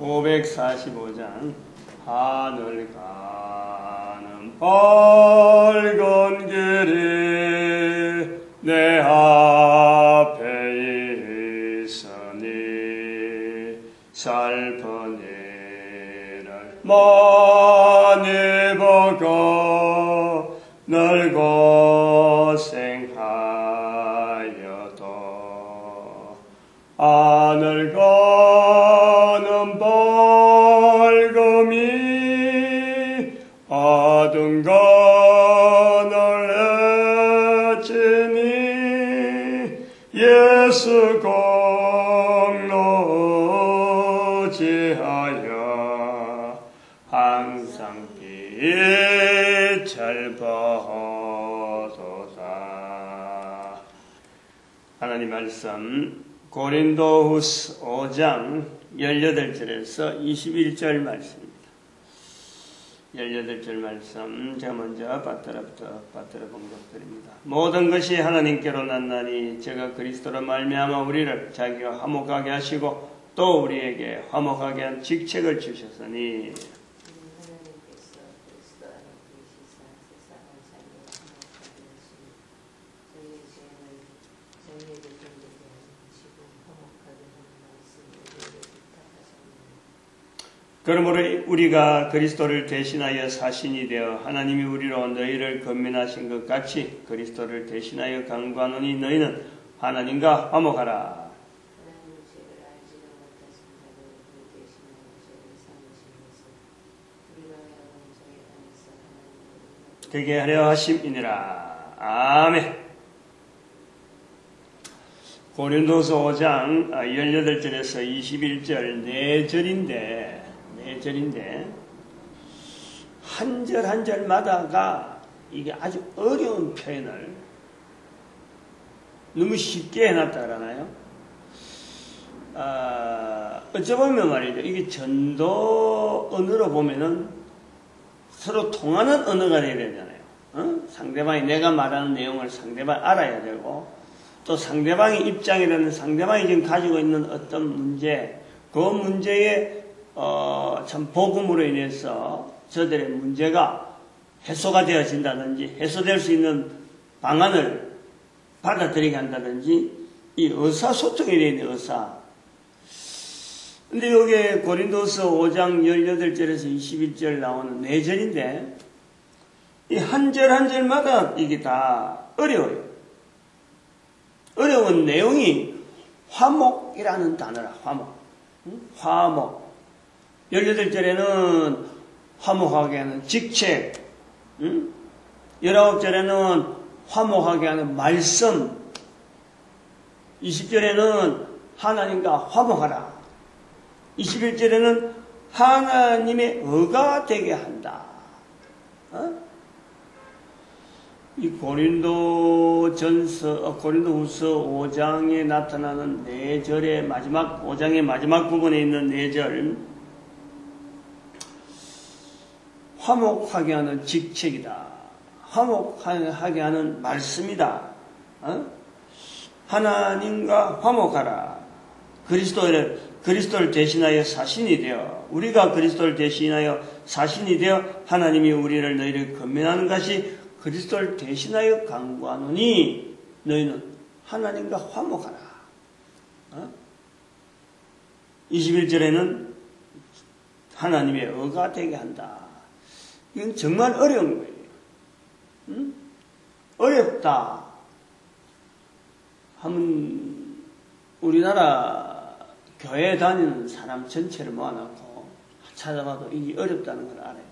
545장 하늘 가는 밝은 길이 내 앞에 있으니 살픈 일을 많이 보고 늘 고생하여도 하늘 가는 밝음이 어두운 간을 헤치니 예수 공로 지하여 항상 빛을 보소서. 하나님 말씀 고린도후서 5장 18절에서 21절 말씀입니다. 18절 말씀 제가 먼저 받들어부터 봉독드립니다. 모든 것이 하나님께로 났나니 제가 그리스도로 말미암아 우리를 자기와 화목하게 하시고 또 우리에게 화목하게 한 직책을 주셨으니 그러므로 우리가 그리스도를 대신하여 사신이 되어 하나님이 우리로 너희를 건면하신 것 같이 그리스도를 대신하여 간구하노니 너희는 하나님과 화목하라. 되게 하려 하심이니라. 아멘. 고린도서 5장 18절에서 21절 4절인데 한 절 한 절마다가 이게 아주 어려운 표현을 너무 쉽게 해놨다 그러나요? 어쩌보면 말이죠. 이게 전도 언어로 보면은 서로 통하는 언어가 되어야 되잖아요. 상대방이 내가 말하는 내용을 상대방이 알아야 되고 또 상대방의 입장이라는 상대방이 지금 가지고 있는 어떤 문제, 그 문제에 참 복음으로 인해서 저들의 문제가 해소가 되어진다든지 해소될 수 있는 방안을 받아들이게 한다든지 이 의사소통에 대한 의사. 근데 여기 고린도서 5장 18절에서 21절 나오는 4절인데 이 한 절 한 절마다 이게 다 어려워요. 어려운 내용이 화목이라는 단어라. 화목. 18절에는 화목하게 하는 직책, 19절에는 화목하게 하는 말씀, 20절에는 하나님과 화목하라, 21절에는 하나님의 의가 되게 한다. 이 고린도후서 5장에 나타나는 4절의 마지막, 5장의 마지막 부분에 있는 4절, 화목하게 하는 직책이다. 화목하게 하는 말씀이다. 하나님과 화목하라. 그리스도를 대신하여 사신이 되어 우리가 그리스도를 대신하여 사신이 되어 하나님이 우리를 너희를 건면하는 것이 그리스도를 대신하여 간구하노니 너희는 하나님과 화목하라. 21절에는 하나님의 의가 되게 한다. 이건 정말 어려운 거예요. 어렵다 하면 우리나라 교회 다니는 사람 전체를 모아놓고 찾아봐도 이게 어렵다는 걸 알아요.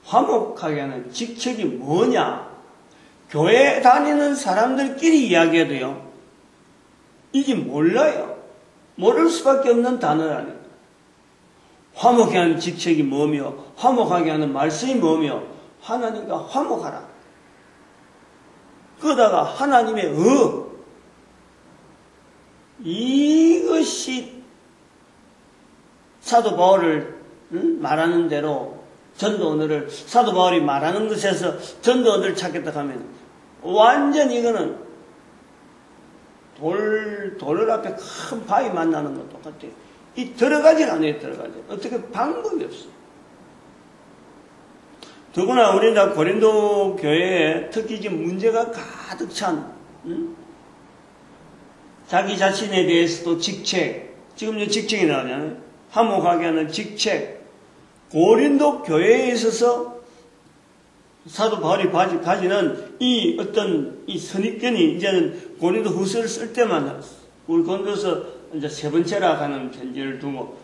화목하게 하는 직책이 뭐냐? 교회 다니는 사람들끼리 이야기해도요, 이게 몰라요. 모를 수밖에 없는 단어라는 거예요. 화목하게 하는 직책이 뭐며 화목하게 하는 말씀이 뭐며 하나님과 화목하라. 그러다가 하나님의 이것이 사도 바울을 말하는 대로 전도 언어를 사도 바울이 말하는 것에서 전도 언어를 찾겠다 하면 완전 이거는 돌을 앞에 큰 바위 만나는 것 똑같아요. 이 들어가질 않아요, 들어가지. 어떻게 방법이 없어요. 더구나 우리나라 고린도 교회에 특히 지금 문제가 가득 찬, 자기 자신에 대해서도 직책, 지금 이제 직책이 나오잖아요. 화목하게 하는 직책. 고린도 교회에 있어서 사도 바울이 가지는 이 어떤 이 선입견이 이제는 고린도 후서를 쓸 때만 우리 고린도서 이제 세 번째라 하는 편지를 두고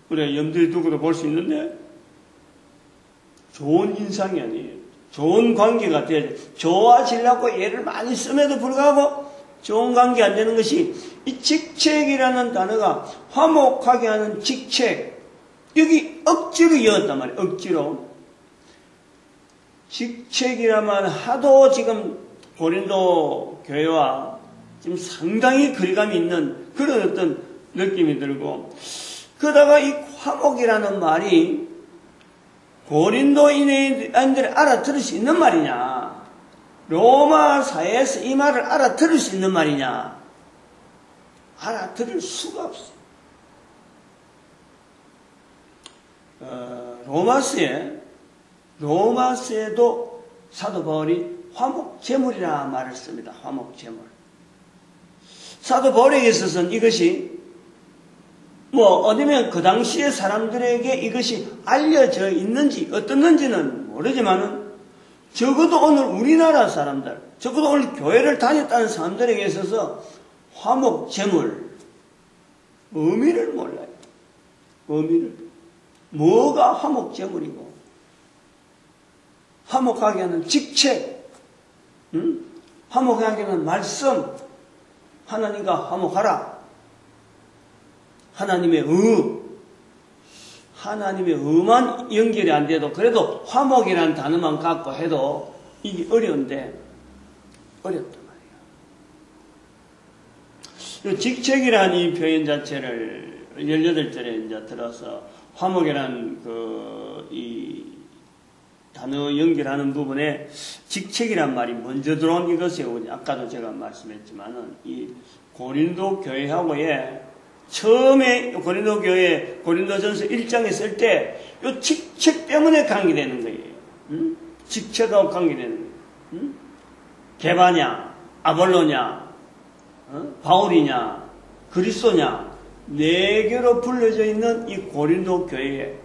우리가 염두에 두고도 볼 수 있는데 좋은 인상이 아니에요. 좋은 관계가 돼야 돼. 좋아지려고 애를 많이 씀에도 불구하고 좋은 관계 안 되는 것이 이 직책이라는 단어가 화목하게 하는 직책. 여기 억지로 이었단 말이에요. 억지로. 직책이라면 하도 지금 고린도 교회와 지금 상당히 거리감이 있는 그런 어떤 느낌이 들고, 그러다가 이 화목이라는 말이 고린도인들이 알아들을 수 있는 말이냐, 로마 사회에서 이 말을 알아들을 수 있는 말이냐, 알아들을 수가 없어요. 로마서에도 사도 바울이 화목제물이라 말을 씁니다. 화목제물. 사도 바울에게 있어서는 이것이 어쩌면 그 당시의 사람들에게 이것이 알려져 있는지 어떻는지는 모르지만은 적어도 오늘 우리나라 사람들, 적어도 오늘 교회를 다녔다는 사람들에게 있어서 화목제물 의미를 몰라요. 의미를. 뭐가 화목제물이고 화목하게 하는 직책, 화목하게 하는 말씀, 하나님과 화목하라. 하나님의 의만 연결이 안 돼도 그래도 화목이라는 단어만 갖고 해도 이게 어려운데 어렵단 말이에요. 직책이라는 이 표현 자체를 18절에 이제 들어서 화목이라는 이 단어 연결하는 부분에 직책이란 말이 먼저 들어온 이것이 아까도 제가 말씀했지만은 이 고린도 교회하고의 처음에 고린도 교회 고린도전서 1장에 쓸 때 이 직책 때문에 관계되는 거예요. 직책하고 관계되는 거예요. 게바냐, 아볼로냐, 바울이냐, 그리스도냐, 네 개로 불려져 있는 이 고린도 교회에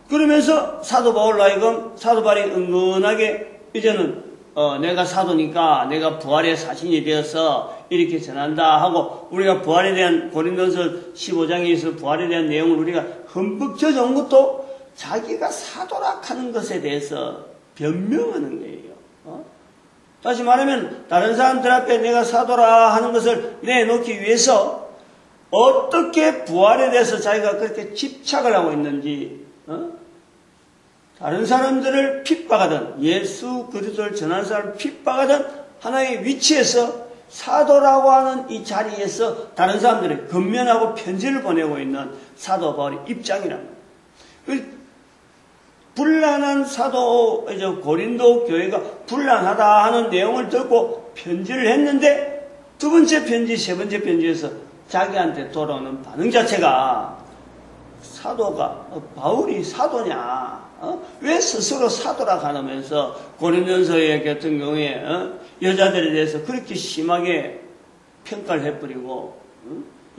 그러면서 사도 바울로 하여금 사도 바울이 은근하게 이제는 내가 사도니까 내가 부활의 사신이 되어서 이렇게 전한다 하고 우리가 부활에 대한 고린도서 15장에서 부활에 대한 내용을 우리가 흠뻑 젖어온 것도 자기가 사도라 하는 것에 대해서 변명하는 거예요. 다시 말하면 다른 사람들 앞에 내가 사도라 하는 것을 내놓기 위해서 어떻게 부활에 대해서 자기가 그렇게 집착을 하고 있는지 다른 사람들을 핍박하던 예수 그리스도를 전하는 사람을 pit박하던 하나의 위치에서 사도라고 하는 이 자리에서 다른 사람들을 건면하고 편지를 보내고 있는 사도 바울의 입장이랍니다. 불란한 사도 고린도 교회가 불란하다 하는 내용을 듣고 편지를 했는데 두 번째 편지, 세 번째 편지에서 자기한테 돌아오는 반응 자체가 사도가 바울이 사도냐? 왜 스스로 사도라 하면서 고린도전서의 같은 경우에 여자들에 대해서 그렇게 심하게 평가를 해버리고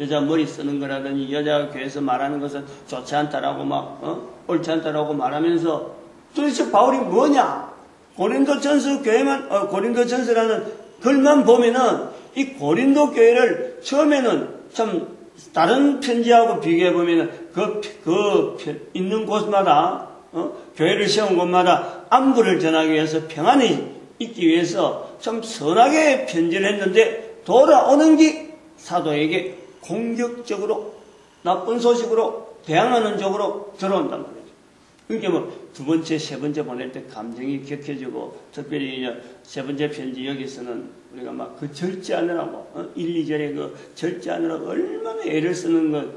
여자 머리 쓰는 거라든지 여자 교회에서 말하는 것은 좋지 않다라고 옳지 않다라고 말하면서 도대체 바울이 뭐냐? 고린도전서 교회만 고린도전서라는 글만 보면은 이 고린도 교회를 처음에는 참 다른 편지하고 비교해 보면은 그 있는 곳마다 교회를 세운 곳마다 안부를 전하기 위해서 평안이 있기 위해서 참 선하게 편지를 했는데 돌아오는 게 사도에게 공격적으로 나쁜 소식으로 대항하는 쪽으로 들어온단 말이죠. 그러니까 두 번째, 세 번째 보낼 때 감정이 격해지고 특별히 세 번째 편지 여기서는 우리가 그 절제하느라고 1, 2절에 그 절제하느라고 얼마나 애를 쓰는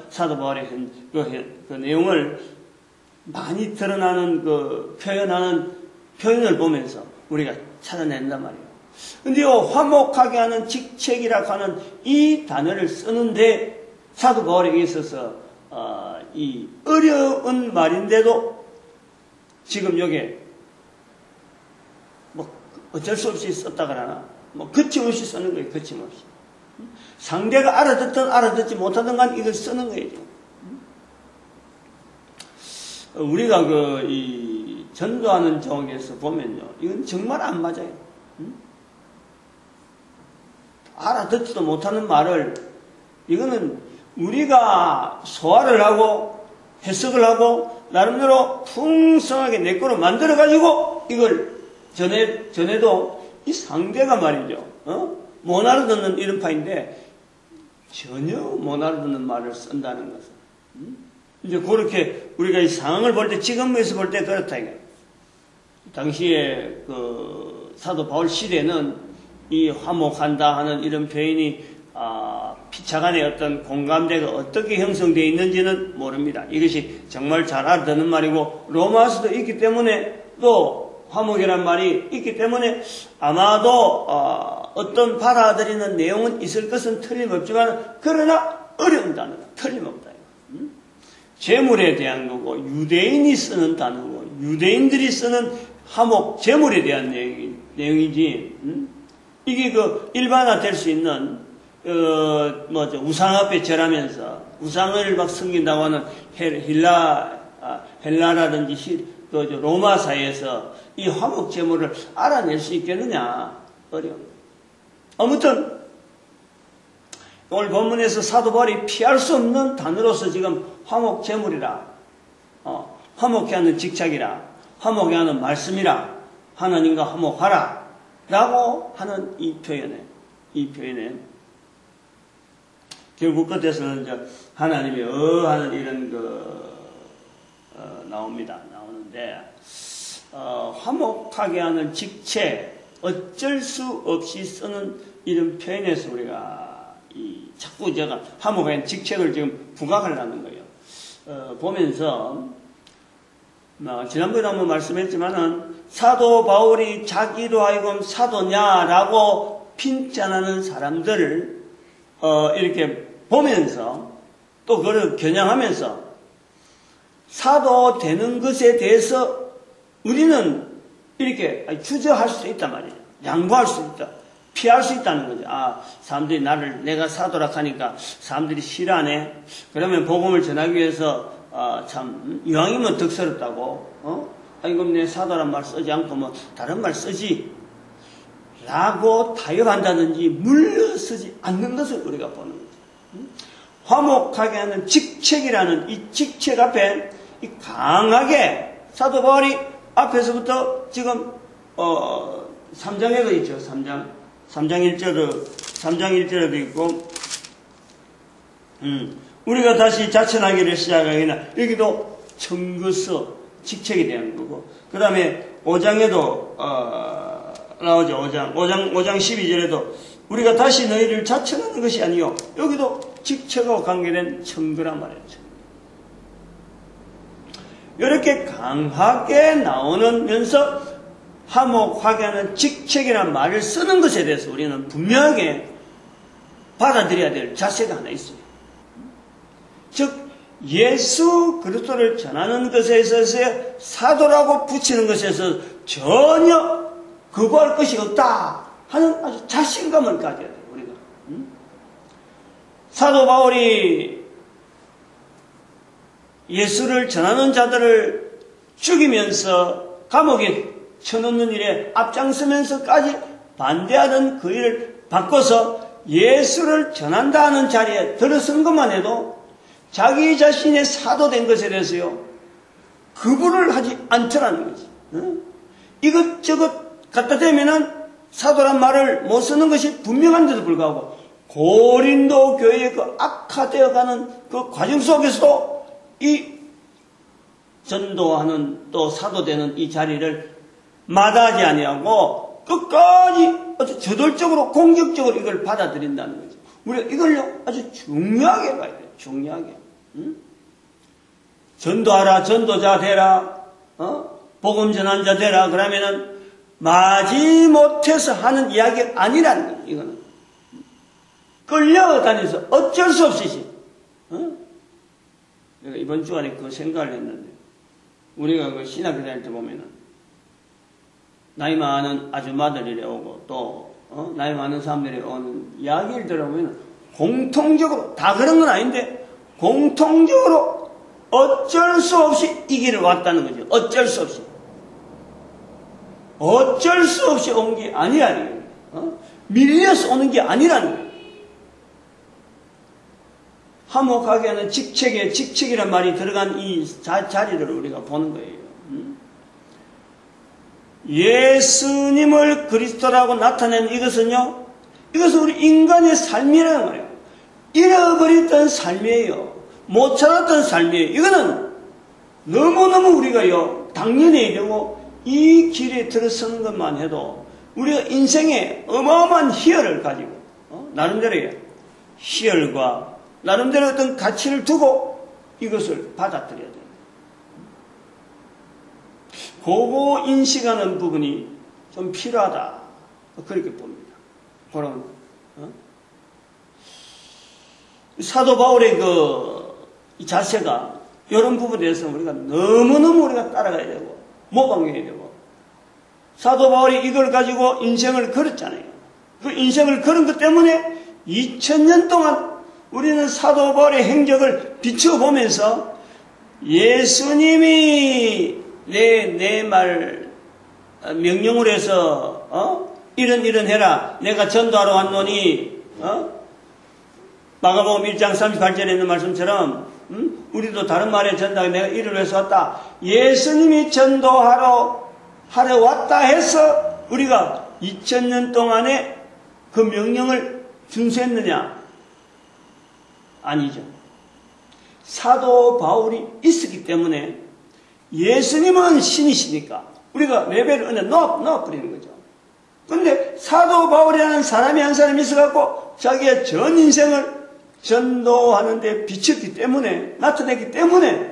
사도 바울의 그 내용을 많이 드러나는 표현하는 표현을 보면서 우리가 찾아낸단 말이에요. 근데 화목하게 하는 직책이라고 하는 이 단어를 쓰는데 사도 바울에게 있어서 이 어려운 말인데도 지금 여기에 뭐 어쩔 수 없이 썼다 그러나 뭐 거침없이 쓰는 거예요. 거침없이. 상대가 알아듣든 알아듣지 못하든 간 이걸 쓰는 거예요. 우리가 이 전도하는 쪽에서 보면요, 이건 정말 안 맞아요. 알아듣지도 못하는 말을, 이거는 우리가 소화를 하고 해석을 하고 나름대로 풍성하게 내 거로 만들어가지고 이걸 전해도 이 상대가 말이죠. 못 알아듣는 이름파인데 전혀 못 알아듣는 말을 쓴다는 것은. 이제 그렇게 우리가 이 상황을 볼 때, 지금에서 볼 때 그렇다 이거예요. 당시에 그 사도 바울 시대는 이 화목한다 하는 이런 표현이 피차간의 어떤 공감대가 어떻게 형성되어 있는지는 모릅니다. 이것이 정말 잘 알아듣는 말이고 로마서도 있기 때문에 또 화목이란 말이 있기 때문에 아마도 어떤 받아들이는 내용은 있을 것은 틀림없지만 그러나 어려운 단어가 틀림없다. 재물에 대한 거고 유대인이 쓰는 단어고 유대인들이 쓰는 화목, 재물에 대한 내용이지. 이게 그 일반화될 수 있는 우상 앞에 절하면서 우상을 막 섬긴다고 하는 헬라라든지 로마 사회에서 이 화목 재물을 알아낼 수 있겠느냐? 어려운. 아무튼 오늘 본문에서 사도 바울이 피할 수 없는 단어로서 지금 화목 재물이라, 화목해 하는 직책이라, 화목해 하는 말씀이라, 하나님과 화목하라 라고 하는 이 표현에 결국 끝에서는 이제 하나님이 하는 이런 나오는데, 화목하게 하는 직책, 어쩔 수 없이 쓰는 이런 표현에서 우리가 자꾸 제가 화목하게 하는 직책을 지금 부각을 하는 거예요. 보면서, 지난번에 한번 말씀했지만은, 사도 바울이 자기로 하여금 사도냐라고 핀잔하는 사람들을, 이렇게 보면서, 또 그걸 겨냥하면서, 사도 되는 것에 대해서 우리는 이렇게 주저할 수 있단 말이에요. 양보할 수 있다. 피할 수 있다는 거죠. 사람들이 내가 사도라 하니까 사람들이 싫어하네. 그러면 복음을 전하기 위해서, 참, 이왕이면 덕스럽다고, 그럼 내 사도란 말 쓰지 않고 뭐 다른 말 쓰지. 라고 타협한다든지 물러서지 않는 것을 우리가 보는 거죠. 화목하게 하는 직책이라는 이 직책 앞에 이 강하게 사도 바울이 앞에서부터 지금 3장에도 있죠. 3장 1절에도 있고 우리가 다시 자천하기를 시작하기는 여기도 청구서 직책에 대한 거고 그 다음에 5장에도 나오죠. 5장 12절에도 우리가 다시 너희를 자천하는 것이 아니요 여기도 직책하고 관계된 청구란 말이죠. 이렇게 강하게 나오면서 화목하게 하는 직책이라는 말을 쓰는 것에 대해서 우리는 분명하게 받아들여야 될 자세가 하나 있어요. 즉 예수 그리스도를 전하는 것에 있어서의 사도라고 붙이는 것에서 전혀 거부할 것이 없다 하는 아주 자신감을 가져야 돼요. 우리가 사도 바울이 예수를 전하는 자들을 죽이면서 감옥에 쳐넣는 일에 앞장서면서까지 반대하는 그 일을 바꿔서 예수를 전한다 하는 자리에 들어선 것만 해도 자기 자신의 사도된 것에 대해서요 거부를 하지 않더라는 거지. 이것저것 갖다 대면은 사도란 말을 못 쓰는 것이 분명한데도 불구하고 고린도 교회의 그 악화되어가는 그 과정 속에서도 이 전도하는 또 사도되는 이 자리를 마다하지 아니하고 끝까지 아주 저돌적으로 공격적으로 이걸 받아들인다는 거죠. 우리가 이걸요 아주 중요하게 봐야 돼요. 중요하게. 전도하라, 전도자 되라, 복음 전환자 되라 그러면은 마지못해서 하는 이야기가 아니라는 거예요. 이거는 끌려다니면서 어쩔 수 없이 이번 주간에 그 생각을 했는데, 우리가 그 신학교 다닐 때 보면은, 나이 많은 아줌마들이 오고, 또, 나이 많은 사람들이 오는 이야기를 들어보면, 공통적으로, 다 그런 건 아닌데, 공통적으로 어쩔 수 없이 이 길을 왔다는 거죠. 어쩔 수 없이. 어쩔 수 없이 온 게 아니라는 거예요. 밀려서 오는 게 아니라는 거예요. 화목하게는 직책이란 말이 들어간 이 자리를 우리가 보는 거예요. 예수님을 그리스도라고 나타낸 이것은요, 이것은 우리 인간의 삶이라는 거예요. 잃어버렸던 삶이에요. 못 찾았던 삶이에요. 이거는 너무너무 우리가요, 당연히 되고, 이 길에 들어서는 것만 해도 우리가 인생에 어마어마한 희열을 가지고, 나름대로의 희열과 나름대로 어떤 가치를 두고 이것을 받아들여야 돼요. 그거 인식하는 부분이 좀 필요하다. 그렇게 봅니다. 그런, 사도 바울의 이 자세가 이런 부분에 대해서 우리가 너무너무 우리가 따라가야 되고, 모방해야 되고, 사도 바울이 이걸 가지고 인생을 걸었잖아요. 그 인생을 걸은 것 때문에 2000년 동안 우리는 사도 바울의 행적을 비춰보면서 예수님이 내 말 명령으로 해서 이런 해라. 내가 전도하러 왔노니 마가복음 1장 38절에 있는 말씀처럼 우리도 다른 말에 전도하고 내가 이를 위해서 왔다. 예수님이 전도하러 왔다 해서 우리가 2000년 동안에 그 명령을 준수했느냐? 아니죠. 사도 바울이 있었기 때문에 예수님은 신이시니까 우리가 레벨을 넣어버리는 거죠. 근데 사도 바울이라는 사람이 한 사람이 있어갖고 자기의 전 인생을 전도하는 데 비쳤기 때문에, 나타냈기 때문에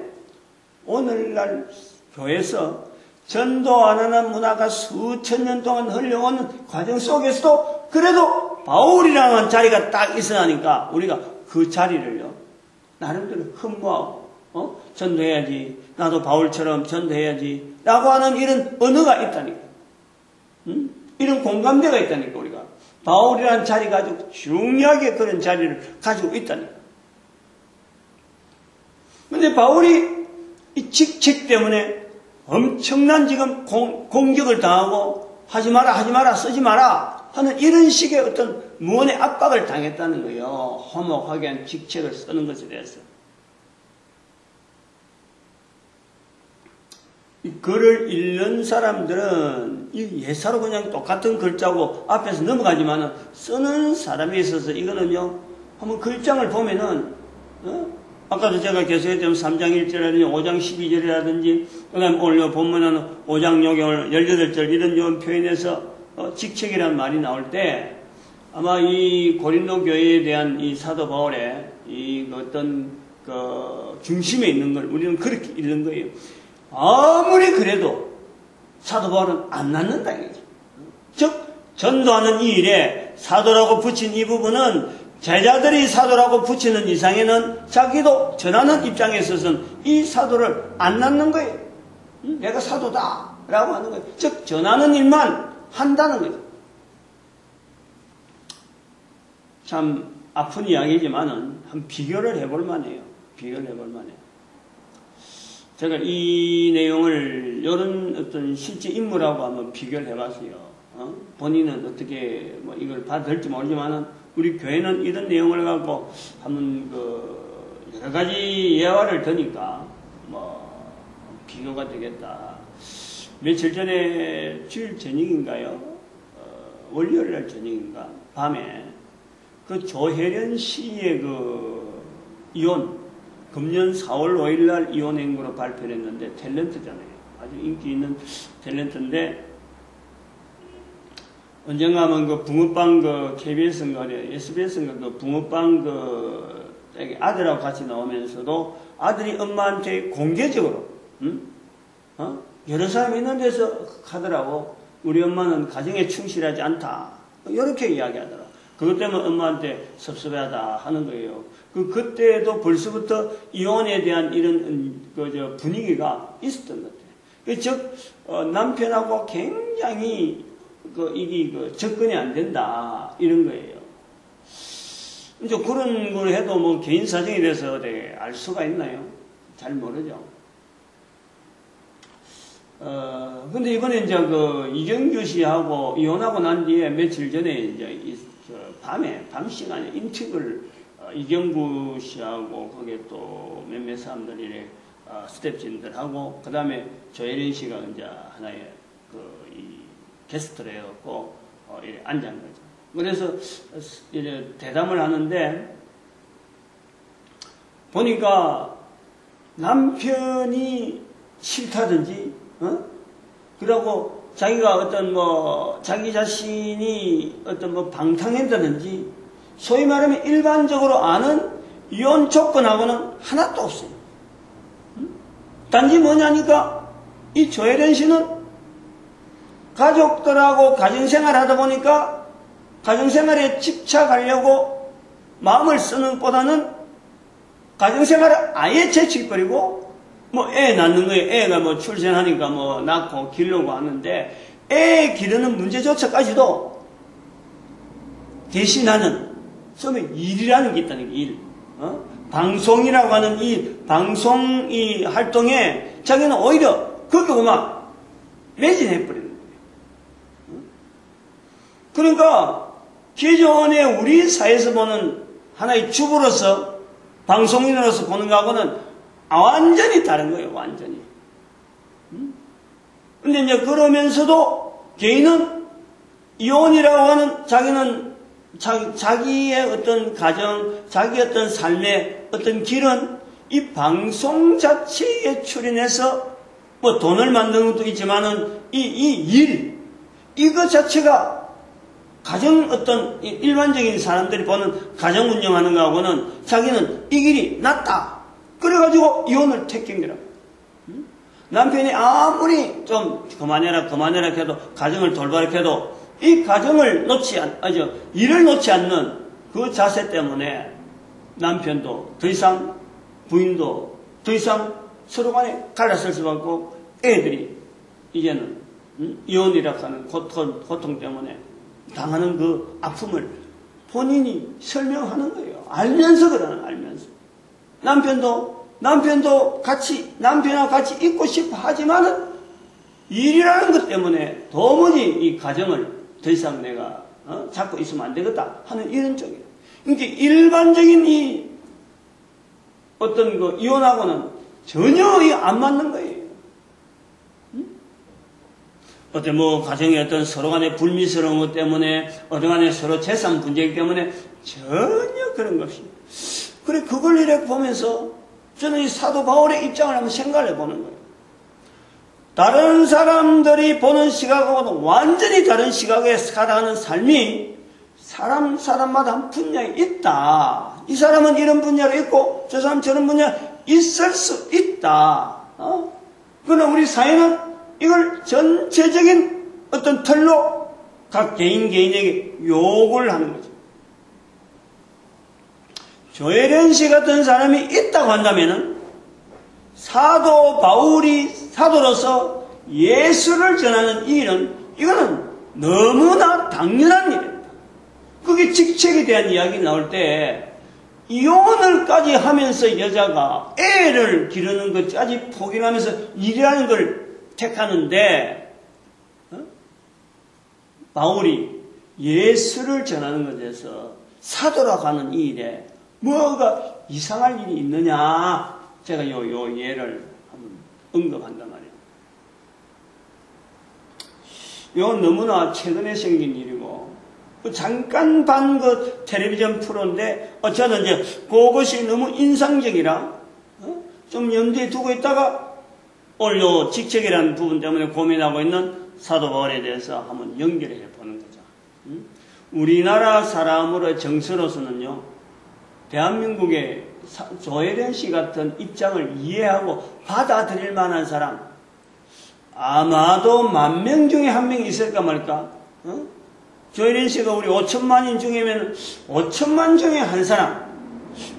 오늘날 교회에서 전도 안 하는 문화가 수천 년 동안 흘러오는 과정 속에서도 그래도 바울이라는 자리가 딱 있어나니까 우리가 그 자리를요, 나름대로 흠모하고, 전도해야지, 나도 바울처럼 전도해야지, 라고 하는 이런 언어가 있다니까. 이런 공감대가 있다니까, 우리가. 바울이라는 자리가 아주 중요하게 그런 자리를 가지고 있다니까. 근데 바울이 이 직책 때문에 엄청난 지금 공격을 당하고 하지 마라, 쓰지 마라 하는 이런 식의 어떤 무언의 압박을 당했다는 거예요. 화목하게 한 직책을 쓰는 것에 대해서. 이 글을 읽는 사람들은 이 예사로 그냥 똑같은 글자고 앞에서 넘어가지만은 쓰는 사람에 있어서 이거는요, 한번 글장을 보면은, 아까도 제가 계속했던 3장 1절이라든지 5장 12절이라든지, 그 다음에 오늘 보면은 5장 18절 이런 표현에서 직책이라는 말이 나올 때, 아마 이 고린도 교회에 대한 이 사도 바울의 이 어떤 중심에 있는 걸 우리는 그렇게 읽는 거예요. 아무리 그래도 사도 바울은 안 낫는다 이거죠. 즉 전도하는 이 일에 사도라고 붙인 이 부분은 제자들이 사도라고 붙이는 이상에는 자기도 전하는 입장에 있어서는 이 사도를 안 낫는 거예요. 내가 사도다 라고 하는 거예요. 즉 전하는 일만 한다는 거죠. 참 아픈 이야기지만은 한 비교를 해볼 만해요. 비교를 해볼 만해요. 제가 이 내용을 이런 어떤 실제 인물하고 한번 비교를 해봤어요. 본인은 어떻게 이걸 받을지 모르지만은 우리 교회는 이런 내용을 갖고 한번 여러 가지 예화를 드니까 비교가 되겠다. 며칠 전에 주일 저녁인가요? 월요일날 저녁인가? 밤에 그 조혜련 씨의 이혼, 금년 4월 5일날 이혼 행보로 발표를 했는데 탤런트잖아요. 아주 인기 있는 탤런트인데 언젠가 하면 붕어빵 KBS인가 SBS인가 붕어빵 아들하고 같이 나오면서도 아들이 엄마한테 공개적으로 여러 사람이 있는 데서 하더라고. 우리 엄마는 가정에 충실하지 않다. 이렇게 이야기하더라. 그것 때문에 엄마한테 섭섭하다 하는 거예요. 그때도 벌써부터 이혼에 대한 이런 분위기가 있었던 것 같아요. 즉 남편하고 굉장히 이게 접근이 안 된다 이런 거예요. 이제 그런 걸 해도 뭐 개인 사정이 돼서 알 수가 있나요? 잘 모르죠. 근데 이번에 이제 이경규 씨하고 이혼하고 난 뒤에 며칠 전에 이제 밤 시간에 인식을 이경구 씨하고 거기에 또 몇몇 사람들이 스텝진들하고 그 다음에 조혜린 씨가 이제 하나의 이 게스트를 해갖고 이렇게 앉은 거죠. 그래서 이제 대담을 하는데 보니까 남편이 싫다든지, 그러고 자기가 어떤 자기 자신이 어떤 방탕했다든지, 소위 말하면 일반적으로 아는 이혼 조건하고는 하나도 없어요. 단지 뭐냐니까, 이 조혜련 씨는 가족들하고 가정생활 하다 보니까 가정생활에 집착하려고 마음을 쓰는 것보다는 가정생활을 아예 제치버리고 애 낳는 거예요. 애가 출생하니까 낳고 기르려고 하는데 애 기르는 문제조차까지도 대신하는 소위 일이라는 게 있다는 게 일. 방송이라고 하는 이 방송 이 활동에 자기는 오히려 그렇게 막 매진해버리는 거예요. 그러니까 기존에 우리 사회에서 보는 하나의 주부로서 방송인으로서 보는 거하고는 완전히 다른 거예요. 완전히. 근데 이제 그러면서도 개인은 이혼이라고 하는 자기는 자기의 어떤 가정, 자기의 어떤 삶의 어떤 길은 이 방송 자체에 출연해서 돈을 만드는 것도 있지만은 이 일, 이거 자체가 가정 어떤 일반적인 사람들이 보는 가정 운영하는 거하고는 자기는 이 길이 낫다. 그래가지고 이혼을 택한 거라고. 남편이 아무리 좀 그만해라 해도 가정을 돌봐라 해도 이 가정을 일을 놓지 않는 그 자세 때문에 남편도 더 이상 부인도 더 이상 서로 간에 갈라설 수밖에 없고 애들이 이제는 이혼이라고 하는 고통 때문에 당하는 그 아픔을 본인이 설명하는 거예요. 알면서 알면서. 남편도 남편하고 같이 있고 싶어 하지만은 일이라는 것 때문에 도무지 이 가정을 더 이상 내가 잡고 있으면 안 되겠다 하는 이런 쪽이에요. 그러니까 일반적인 이 어떤 이혼하고는 전혀 안 맞는 거예요. 어떤 가정의 어떤 서로 간의 불미스러운 것 때문에, 어떤 간에 서로 재산 분쟁 때문에 전혀 그런 것 없이. 그래, 그걸 이렇게 보면서 저는 이 사도 바울의 입장을 한번 생각을 해보는 거예요. 다른 사람들이 보는 시각하고는 완전히 다른 시각에 살아가는 삶이 사람마다 한 분야에 있다. 이 사람은 이런 분야로 있고, 저 사람은 저런 분야에 있을 수 있다. 그러나 우리 사회는 이걸 전체적인 어떤 틀로 각 개인에게 요구를 하는 거죠. 조혜련 씨 같은 사람이 있다고 한다면은 사도 바울이 사도로서 예수를 전하는 이 일은 이거는 너무나 당연한 일입니다. 그게 직책에 대한 이야기 나올 때 이혼을까지 하면서 여자가 애를 기르는 것까지 포기하면서 일이라는 걸 택하는데 바울이 예수를 전하는 것에서 사도라고 하는 이 일에 뭐가 이상할 일이 있느냐, 제가 요 예를 한번 언급한단 말이에요. 이건 너무나 최근에 생긴 일이고 잠깐 반 텔레비전 프로인데 저는 이제 그것이 너무 인상적이라 좀 염두에 두고 있다가 오늘 요 직책이라는 부분 때문에 고민하고 있는 사도 바울에 대해서 한번 연결해 보는 거죠. 우리나라 사람으로 정서로서는요, 대한민국의 조혜련 씨 같은 입장을 이해하고 받아들일 만한 사람, 아마도 10,000명 중에 한 명이 있을까 말까? 조혜린 씨가 우리 5천만인 중에면 5천만 중에 한 사람,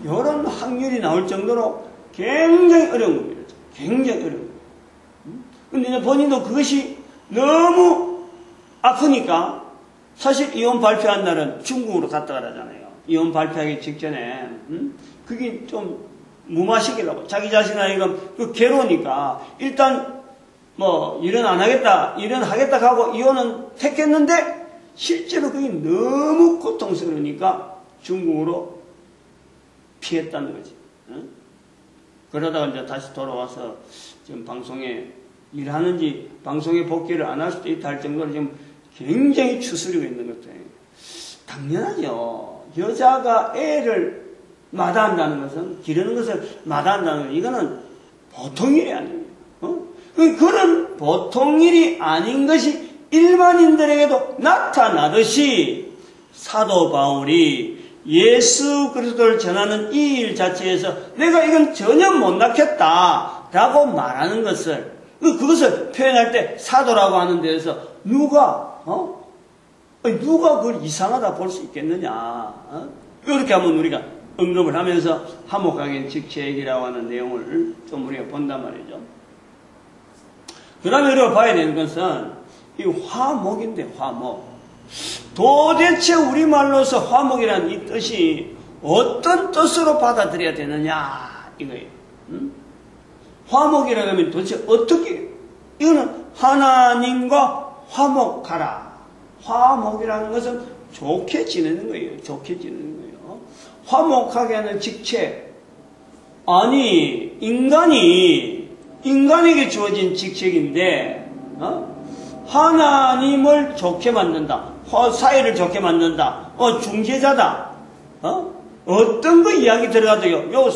이런 확률이 나올 정도로 굉장히 어려운 겁니다. 굉장히 어려운 겁니다. 근데 본인도 그것이 너무 아프니까 사실 이혼 발표한 날은 중국으로 갔다 가라잖아요. 이혼 발표하기 직전에 그게 좀 무마시키려고 자기 자신이 괴로우니까 일단 뭐 일은 안 하겠다, 일은 하겠다 하고 이혼은 택했는데 실제로 그게 너무 고통스러우니까 중국으로 피했다는 거지. 응? 그러다가 이제 다시 돌아와서 지금 방송에 일하는지 방송에 복귀를 안 할 수도 있다 할 정도로 지금 굉장히 추스리고 있는 것도 당연하죠. 여자가 애를 마다한다는 것은, 기르는 것을 마다한다는 것은 이거는 보통 일이 아닙니다. 그런 보통 일이 아닌 것이 일반인들에게도 나타나듯이 사도 바울이 예수 그리스도를 전하는 이 일 자체에서 내가 이건 전혀 못 낳겠다 라고 말하는 것을, 그것을 표현할 때 사도라고 하는 데에서 누가 그걸 이상하다 볼 수 있겠느냐. 이렇게 한번 우리가 언급을 하면서 화목하게 직책이라고 하는 내용을 좀 우리가 본단 말이죠. 그 다음에 우리가 봐야 되는 것은 이 화목인데, 화목. 도대체 우리말로서 화목이라는 이 뜻이 어떤 뜻으로 받아들여야 되느냐, 이거예요. 화목이라고 하면 도대체 어떻게, 이거는 하나님과 화목하라. 화목이라는 것은 좋게 지내는 거예요. 좋게 지내는 거예요. 화목하게 하는 직책. 아니, 인간에게 주어진 직책인데, 하나님을 좋게 만든다. 사회를 좋게 만든다. 중재자다. 어떤 거 이야기 들어가도요, 요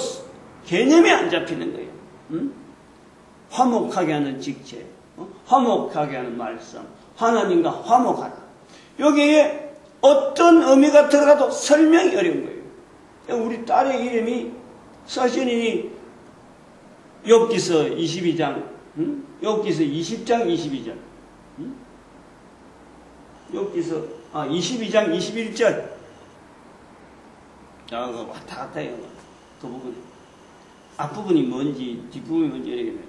개념이 안 잡히는 거예요. 화목하게 하는 직책, 화목하게 하는 말씀, 하나님과 화목하라. 여기에 어떤 의미가 들어가도 설명이 어려운 거예요. 우리 딸의 이름이 서신이 욥기서 22장, 욥기서 20장 22절, 욥기서 22장 21절. 왔다 갔다 해요. 그 부분. 앞부분이 뭔지 뒷부분이 뭔지 이렇게 돼요.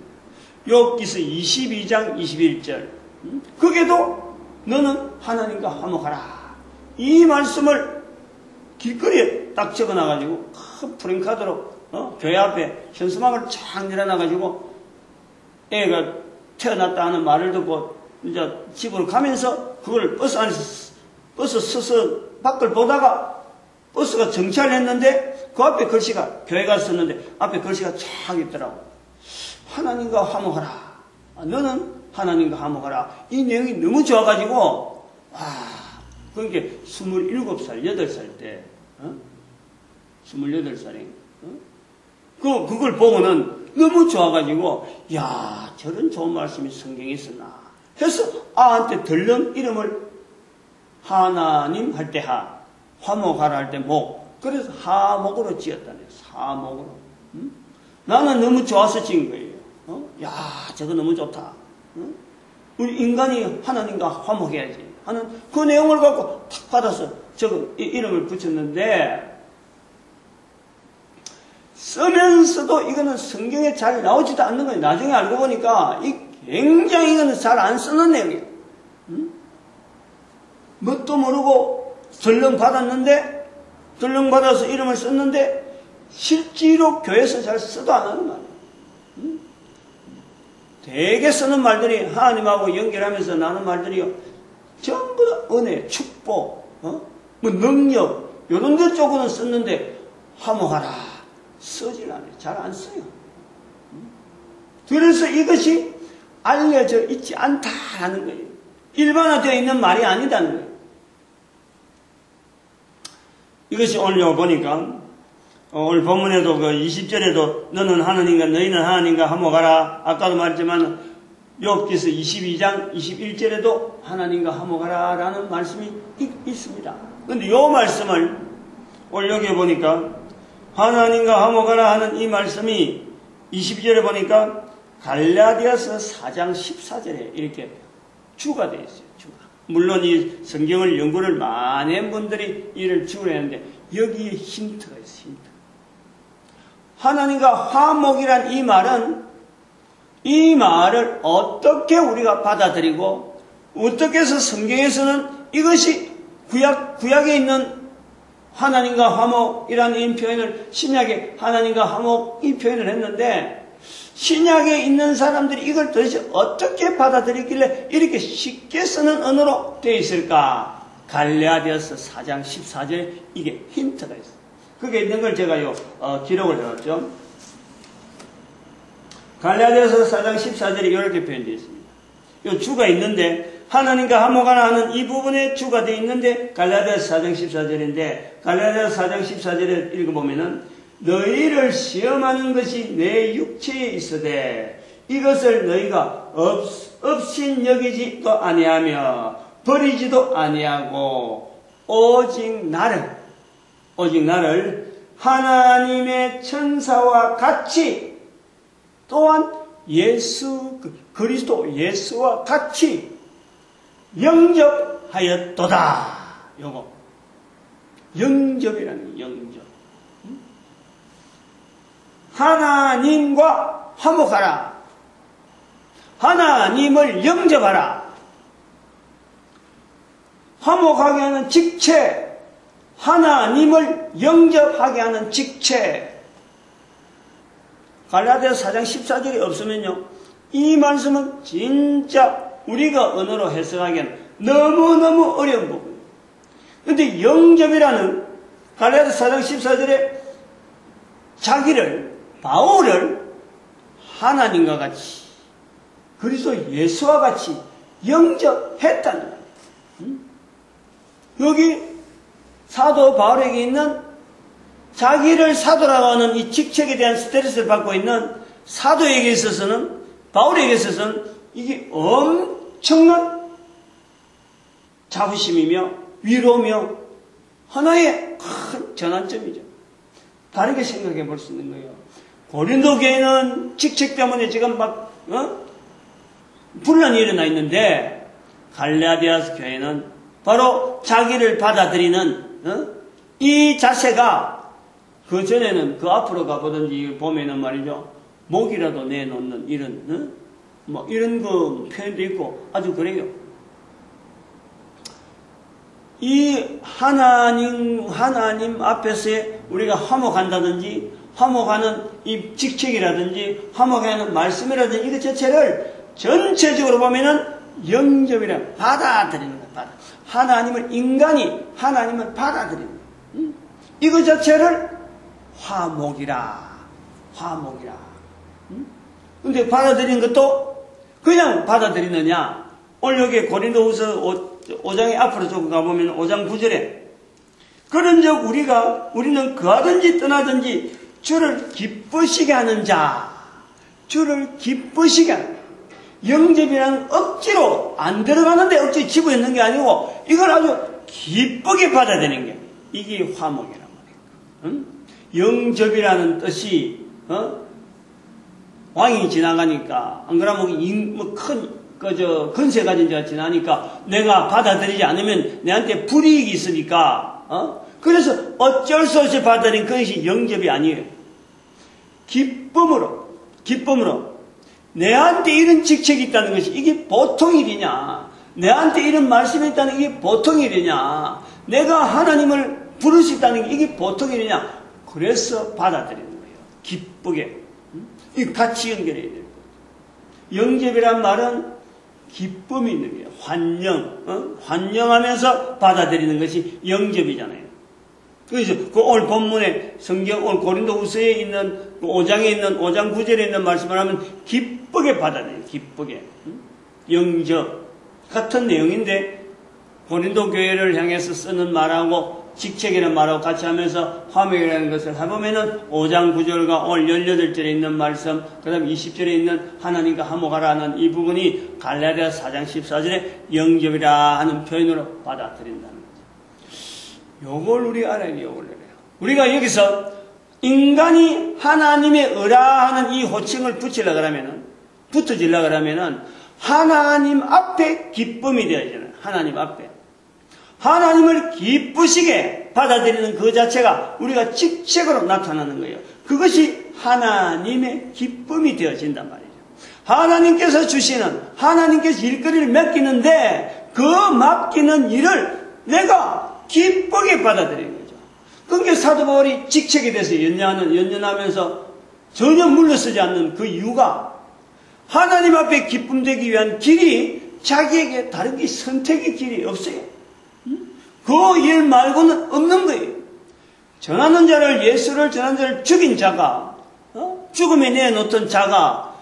욥기서 22장 21절. 거기에도 너는 하나님과 화목하라. 이 말씀을 길거리에 딱 적어놔가지고 큰 프랭카드로 교회 앞에 현수막을 쫙 내려놔가지고 애가 태어났다 하는 말을 듣고 이제 집으로 가면서 그걸 버스 안에서 버스 서서 밖을 보다가 버스가 정차를 했는데 그 앞에 글씨가, 교회가 썼는데 앞에 글씨가 쫙 있더라고. 하나님과 화목하라. 너는 하나님과 화목하라. 이 내용이 너무 좋아가지고, 그게 27살, 8살 때, 28살에, 그걸 보고는 너무 좋아가지고, 야, 저런 좋은 말씀이 성경에 있었나. 해서 아한테 들른 이름을 하나님 할 때 화목하라 할 때 목. 그래서 하목으로 지었다네. 사목으로. 나는 너무 좋아서 지은 거예요. 야, 저거 너무 좋다. 우리 인간이 하나님과 화목해야지 하는 그 내용을 갖고 탁 받아서 저거 이름을 붙였는데, 쓰면서도 이거는 성경에 잘 나오지도 않는 거예요. 나중에 알고 보니까 굉장히 이거는 잘 안 쓰는 내용이에요. 뭣도 모르고 덜렁받았는데, 덜렁받아서 이름을 썼는데 실제로 교회에서 잘 쓰도 안 하는 말이에요. 대개 쓰는 말들이 하나님하고 연결하면서 나는 말들이요, 전부 다 은혜, 축복, 뭐 능력, 이런 데 쪽으로는 썼는데 화목하라 쓰질 않아요. 잘 안 써요. 그래서 이것이 알려져 있지 않다는 거예요. 일반화되어 있는 말이 아니다는 거예요. 이것이 오늘 보니까 오늘 본문에도 그 20절에도 너는 하나님과 너희는 하나님과 화목하라. 아까도 말했지만 욥기서 22장 21절에도 하나님과 화목하라 라는 말씀이 있습니다. 그런데 이 말씀을 오늘 여기에 보니까 하나님과 화목하라 하는 이 말씀이 22절에 보니까 갈라디아서 4장 14절에 이렇게 주가 되어 있어요. 주가. 물론 이 성경을 연구를 많이 한 분들이 이를 추구했는데 여기에 힌트가 있어요. 힌트. 하나님과 화목이란 이 말을 어떻게 우리가 받아들이고 어떻게 해서 성경에서는 이것이 구약에 있는 하나님과 화목이라는 이 표현을 신약에 하나님과 화목 이 표현을 했는데 신약에 있는 사람들이 이걸 도대체 어떻게 받아들이길래 이렇게 쉽게 쓰는 언어로 되어 있을까? 갈라디아서 4장 14절에 이게 힌트가 있어요. 그게 있는 걸 제가 기록을 해놨죠. 갈라디아서 4장 14절에 이렇게 표현되어 있습니다. 이 주가 있는데 하나님과 화목하는 이 부분에 주가 되어 있는데 갈라디아서 4장 14절인데 갈라디아서 4장 14절에 읽어보면은 너희를 시험하는 것이 내 육체에 있으되 이것을 너희가 없인 여기지도 아니하며 버리지도 아니하고 오직 나를 하나님의 천사와 같이 또한 그리스도 예수와 같이 영접하였도다. 요거 영접이라는 영접. 하나님과 화목하라. 하나님을 영접하라. 화목하게 하는 직체, 하나님을 영접하게 하는 직체. 갈라디아서 4장 14절이 없으면요, 이 말씀은 진짜 우리가 언어로 해석하기에는 너무너무 어려운 부분이에요. 그런데 영접이라는 갈라디아서 4장 14절에 바울을 하나님과 같이 그리스도 예수와 같이 영접했다는 거예요. 여기 사도 바울에게 있는 자기를 사도라고 하는 이 직책에 대한 스트레스를 받고 있는 사도에게 있어서는 바울에게 있어서는 이게 엄청난 자부심이며 위로며 하나의 큰 전환점이죠. 다르게 생각해 볼 수 있는 거예요. 고린도 교회는 직책 때문에 지금 분란이 일어나 있는데 갈라디아 교회는 바로 자기를 받아들이는 이 자세가 그 전에는 그 앞으로 가보든지 보면은 말이죠, 목이라도 내놓는 이런 이런 그 표현도 있고 아주 그래요. 이 하나님 앞에서의 우리가 화목한다든지 화목하는 이 직책이라든지 화목하는 말씀이라든지 이것 자체를 전체적으로 보면은 영접이라 받아들이는 거예요. 하나님을 받아들이는 거예요. 이것 자체를 화목이라. 근데 받아들이는 것도 그냥 받아들이느냐? 오늘 여기 고린도후서 5장의 앞으로 조금 가보면 5장 9절에 그런즉 우리는 거하든지 떠나든지 주를 기쁘시게 하는 자, 주를 기쁘시게 하는 자. 영접이라는 억지로 안 들어가는데 억지로 집어넣는 게 아니고 이걸 아주 기쁘게 받아들이는 게 이게 화목이란 말이에요. 영접이라는 뜻이 왕이 지나가니까 안 그러면 큰 건세 가진 자가 지나니까 내가 받아들이지 않으면 내한테 불이익이 있으니까 그래서 어쩔 수 없이 받아들인 그것이 영접이 아니에요. 기쁨으로 내한테 이런 직책이 있다는 것이 이게 보통 일이냐, 내한테 이런 말씀이 있다는 게 이게 보통 일이냐, 내가 하나님을 부를 수 있다는 게 이게 보통 일이냐, 그래서 받아들이는 거예요. 기쁘게. 이 같이 연결해야 돼요. 영접이란 말은 기쁨이 있는 거예요. 환영하면서 받아들이는 것이 영접이잖아요. 그래서 오늘 본문에 성경 오늘 고린도후서에 있는 5장에 있는 5장 9절에 있는 말씀을 하면 기쁘게 받아들여요. 기쁘게. 영접 같은 내용인데 고린도 교회를 향해서 쓰는 말하고 직책이라는 말하고 같이 하면서 화목이라는 것을 해보면은 5장 9절과 오늘 18절에 있는 말씀, 그 다음 20절에 있는 하나님과 화목하라는 이 부분이 갈라디아 4장 14절에 영접이라 하는 표현으로 받아들인다는 거죠. 요걸 우리 알아야 돼요. 우리가 여기서 인간이 하나님의 의라하는 이 호칭을 붙이려고 그러면은 하나님 앞에 기쁨이 되어야 되잖아요. 하나님 앞에 하나님을 기쁘시게 받아들이는 그 자체가 우리가 직책으로 나타나는 거예요. 그것이 하나님의 기쁨이 되어진단 말이죠. 하나님께서 주시는, 하나님께서 일거리를 맡기는데 그 맡기는 일을 내가 기쁘게 받아들이는 거죠. 그러니까 사도 바울이 직책에 대해서 연연하면서 전혀 물러서지 않는 그 이유가 하나님 앞에 기쁨 되기 위한 길이 자기에게 다른 게 선택의 길이 없어요. 그 일 말고는 없는 거예요. 전하는 자를, 예수를 전하는 자를 죽인 자가, 죽음에 내놓던 자가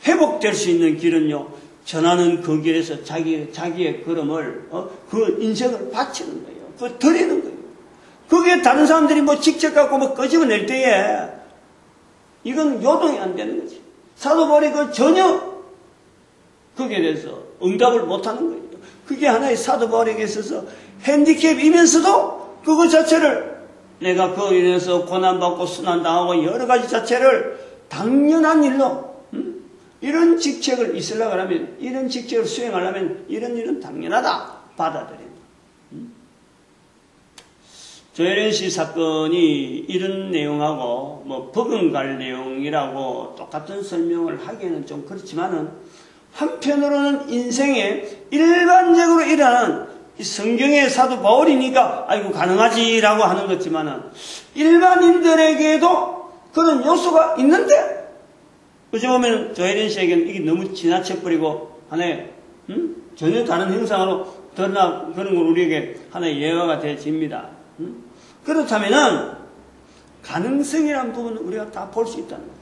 회복될 수 있는 길은요, 전하는 그 길에서 자기의 걸음을, 그 인생을 바치는 거예요. 그 드리는 거예요. 그게 다른 사람들이 뭐 직접 갖고 뭐 끄집어낼 때에 이건 요동이 안 되는 거지. 사도 바울이 그 전혀 거기에 대해서 응답을 못 하는 거예요. 그게 하나의 사도 바울에게 있어서 핸디캡이면서도 그거 자체를 내가 그로 인해서 고난받고 순환당하고 여러 가지 자체를 당연한 일로 이런 직책을 있으려고 하면, 이런 직책을 수행하려면 이런 일은 당연하다 받아들인다. 조혜련 씨 사건이 이런 내용하고 뭐 버금갈 내용이라고 똑같은 설명을 하기에는 좀 그렇지만은, 한편으로는 인생에 일반적으로 일어나는 성경의 사도 바울이니까 아이고 가능하지라고 하는 거지만은 일반인들에게도 그런 요소가 있는데, 어찌 보면 조혜련 씨에게는 이게 너무 지나쳐버리고 하나의 전혀 다른 형상으로 드러나 그런 걸 우리에게 하나의 예화가 되어집니다. 그렇다면은 가능성이라는 부분은 우리가 다 볼 수 있다는 거예요.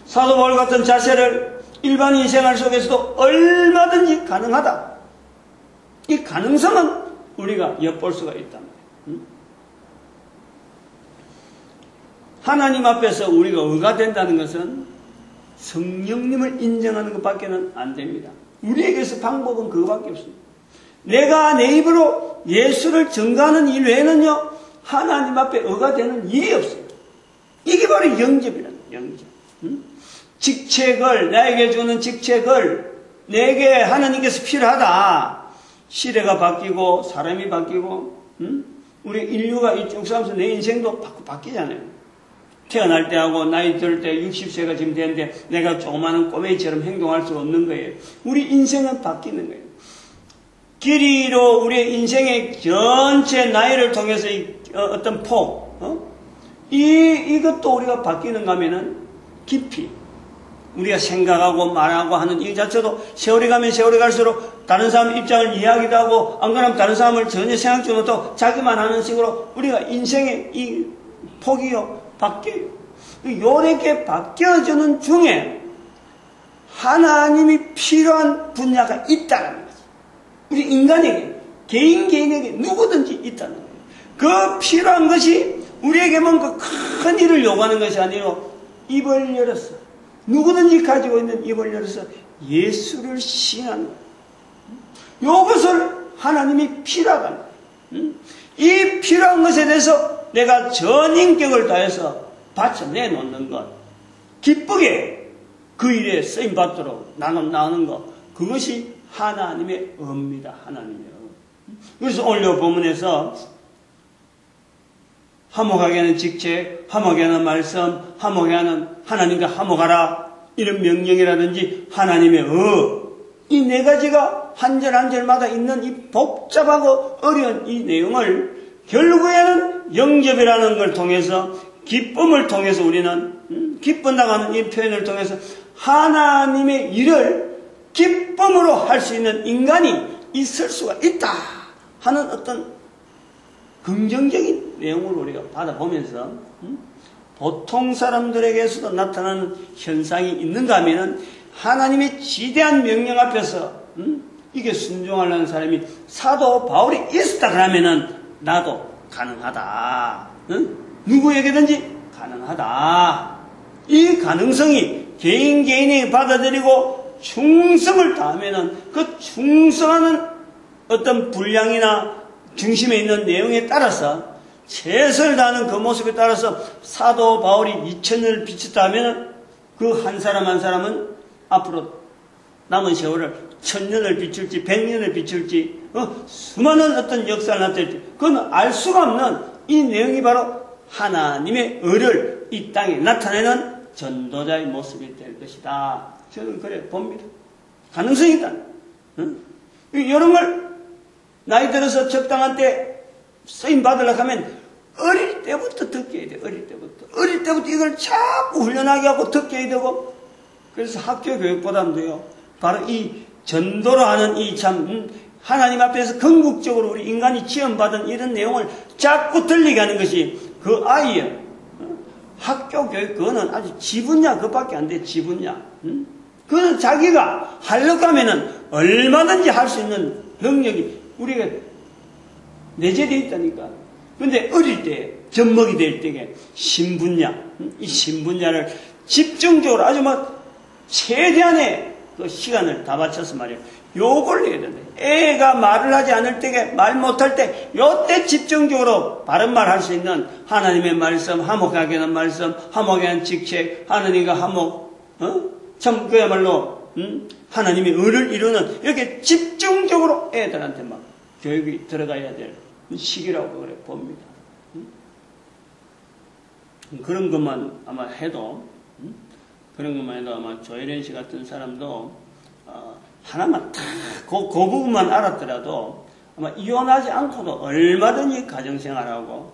사도 바울 같은 자세를 일반인 생활 속에서도 얼마든지 가능하다. 이 가능성은 우리가 엿볼 수가 있단 말이에요. 하나님 앞에서 우리가 의가 된다는 것은 성령님을 인정하는 것밖에는 안 됩니다. 우리에게서 방법은 그거밖에 없습니다. 내가 내 입으로 예수를 증거하는 일 외에는요, 하나님 앞에 의가 되는 일이 없어요. 이게 바로 영접이라는 거예요. 영접. 직책을, 나에게 주는 직책을 내게 하나님께서 필요하다. 시대가 바뀌고 사람이 바뀌고 우리 인류가 쭉 살면서 내 인생도 바뀌잖아요. 태어날 때하고 나이 들 때 60세가 지금 되는데 내가 조그마한 꼬매기처럼 행동할 수 없는 거예요. 우리 인생은 바뀌는 거예요. 길이로 우리의 인생의 전체 나이를 통해서 어떤 폭, 이것도 우리가 바뀌는가 하면은 깊이 우리가 생각하고 말하고 하는 이 자체도 세월이 가면 세월이 갈수록 다른 사람 입장을 이해하기도 하고, 안 그러면 다른 사람을 전혀 생각지 못하고 자기만 하는 식으로 우리가 인생의 이 폭이요 바뀌어요. 요렇게 바뀌어지는 중에 하나님이 필요한 분야가 있다는 거죠. 우리 인간에게, 개인에게 누구든지 있다는 거예요. 그 필요한 것이 우리에게 뭔가 큰 일을 요구하는 것이 아니고, 입을 열었어. 누구든지 가지고 있는 입을 열어서 예수를 시인하는 거예요. 이것을 하나님이 필요하다는 거예요. 이 필요한 것에 대해서 내가 전 인격을 다해서 바쳐 내놓는 것, 기쁘게 그 일에 쓰임받도록 나누는 것, 그것이 하나님의 의입니다. 하나님의 의. 그래서 오늘 본문에서 화목하게 하는 직책, 화목하게 하는 말씀, 화목하게 하는 하나님과 화목하라, 이런 명령이라든지 하나님의 이 네 가지가 한 절 한 절마다 있는 이 복잡하고 어려운 이 내용을 결국에는 영접이라는 걸 통해서, 기쁨을 통해서 우리는 기쁜다고 하는 이 표현을 통해서 하나님의 일을 기쁨으로 할 수 있는 인간이 있을 수가 있다 하는 어떤 긍정적인 내용을 우리가 받아보면서 보통 사람들에게서도 나타나는 현상이 있는가 하면은 하나님의 지대한 명령 앞에서 이게 순종하려는 사람이 사도 바울이 있었다 그러면은 나도 가능하다. 누구에게든지 가능하다. 이 가능성이 개인이 받아들이고 충성을 다하면은 그 충성하는 어떤 분량이나 중심에 있는 내용에 따라서 최선을 다하는 그 모습에 따라서 사도 바울이 2000년을 비쳤다 하면 그 한 사람 한 사람은 앞으로 남은 세월을 1000년을 비출지 100년을 비출지 수많은 어떤 역사를 나타낼지 그건 알 수가 없는 이 내용이 바로 하나님의 의를 이 땅에 나타내는 전도자의 모습이 될 것이다. 저는 그래 봅니다. 가능성이 있다. 이런 걸 나이 들어서 적당한 때 쓰임 받으려고 하면 어릴 때부터 듣게 해야 돼. 어릴 때부터 이걸 자꾸 훈련하게 하고 듣게 해야 되고 그래서 학교 교육보다도요. 바로 이 전도로 하는 이 참 하나님 앞에서 궁극적으로 우리 인간이 지원받은 이런 내용을 자꾸 들리게 하는 것이 그 아이의 학교 교육 그거는 아주 지분야 그밖에 안 돼. 지분야. 그거는 자기가 하려고 하면은 얼마든지 할 수 있는 능력이 우리가 내재되어 있다니까. 근데 어릴 때 젖먹이 될 때에 신분야 이 신분야를 집중적으로 아주 최대한의 그 시간을 다 바쳐서 말이에요. 요걸 해야 된다. 애가 말을 하지 않을 때에 말 못할 때 요때 집중적으로 바른 말 할 수 있는 하나님의 말씀, 화목하게 하는 말씀, 화목하게 하는 직책, 하나님과 화목, 참 그야말로 하나님의 의를 이루는 이렇게 집중적으로 애들한테 막 교육이 들어가야 될 시기라고 그래 봅니다. 그런 것만 아마 해도 아마 조혜련 씨 같은 사람도 하나만 딱 그 부분만 알았더라도 아마 이혼하지 않고도 얼마든지 가정생활하고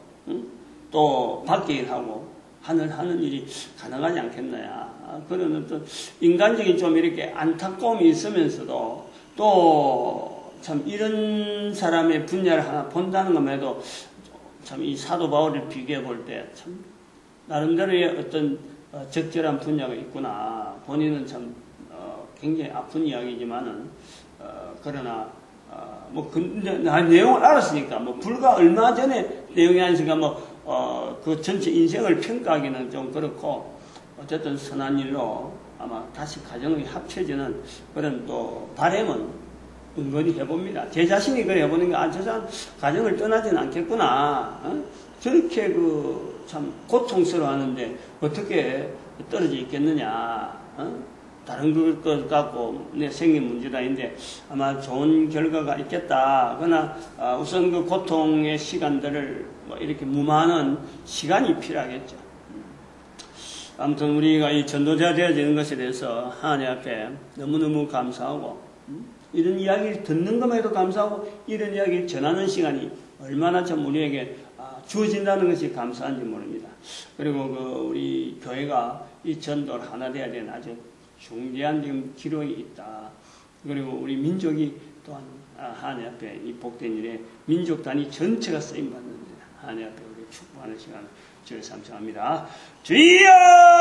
또 밖에 일하고 하는 일이 가능하지 않겠느냐. 그런 어떤 인간적인 좀 이렇게 안타까움이 있으면서도 또 참 이런 사람의 분야를 하나 본다는 것만 해도 참 이 사도 바울을 비교해 볼 때 참 나름대로의 어떤 적절한 분야가 있구나. 본인은 참 굉장히 아픈 이야기지만은 그러나 근데 내용을 알았으니까 불과 얼마 전에 내용이 아니니까 그 전체 인생을 평가하기는 좀 그렇고 어쨌든 선한 일로 아마 다시 가정이 합쳐지는 그런 또 바람은 은근히 해봅니다. 제 자신이 그래 해보는 게 저 사람 가정을 떠나지는 않겠구나. 저렇게 참 고통스러워하는데 어떻게 떨어져 있겠느냐. 다른 것 갖고 생긴 문제도 아닌데 아마 좋은 결과가 있겠다. 그러나 우선 그 고통의 시간들을 이렇게 무마하는 시간이 필요하겠죠. 아무튼 우리가 이 전도자 되어지는 것에 대해서 하나님 앞에 너무너무 감사하고 이런 이야기를 듣는 것만 해도 감사하고 이런 이야기를 전하는 시간이 얼마나 참 우리에게 주어진다는 것이 감사한지 모릅니다. 그리고 우리 교회가 이 전도를 하나 되어야 되는 아주 중대한 지금 기록이 있다. 그리고 우리 민족이 또한 하나님 앞에 이 복된 일에 민족 단위 전체가 쓰임받는데 하나님 앞에 우리 축복하는 시간 주여 삼성합니다. 주여!